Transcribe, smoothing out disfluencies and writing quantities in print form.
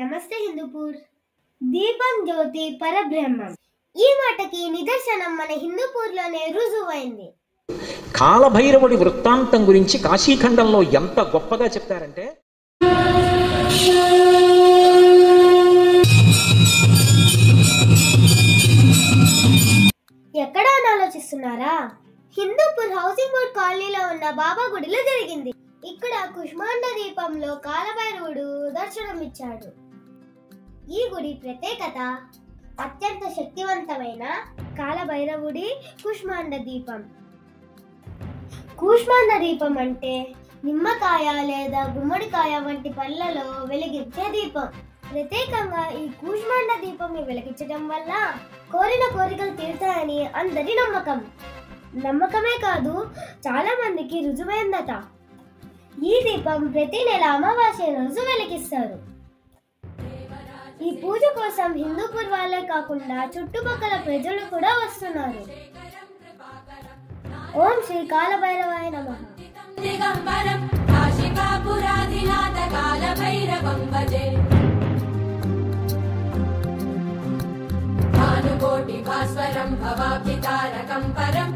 నమస్తే హిందూపూర్. దీపం జ్యోతి పరబ్రహ్మం ఈ మాటకి నిదర్శనం మన హిందూపూర్లోనే రుజువైంది. కాలభైరవుడి వృత్తాంతం గురించి కాశీఖండంలో ఎంత గొప్పగా చెప్తారంటే, ఎక్కడ అని ఆలోచిస్తున్నారా? హిందూపూర్ హౌసింగ్ బోర్డ్ కాలనీలో ఉన్న బాబా గుడిలో జరిగింది. ఇక్కడ కుష్మాండ దీపంలో కాలభైరవుడు దర్శనమిచ్చాడు. ఈ గుడి ప్రత్యేకత అత్యంత శక్తివంతమైన కాలభైరవుడి కుష్మాండ దీపం. కూష్మాండ దీపం అంటే నిమ్మకాయ లేదా గుమ్మడికాయ వంటి పళ్ళలో వెలిగించే దీపం. ప్రత్యేకంగా ఈ కూష్మాండ దీపంని వెలిగించడం వల్ల కోరిన కోరికలు తీరుతాయని అందరి నమ్మకం. నమ్మకమే కాదు, చాలా మందికి రుజువైందట. ఈ దీపం ప్రతి నెల అమావాస్య రోజు వెలిగిస్తారు. ఈ పూజ కోసం హిందూపూర్ వాళ్ళే కాకుండా చుట్టుపక్కల ప్రజలు కూడా వస్తున్నారు. ఓం శ్రీ కాలభైరవాయ నమః. భానుకోటి భాస్వరం భవాబ్ది తారకం పరం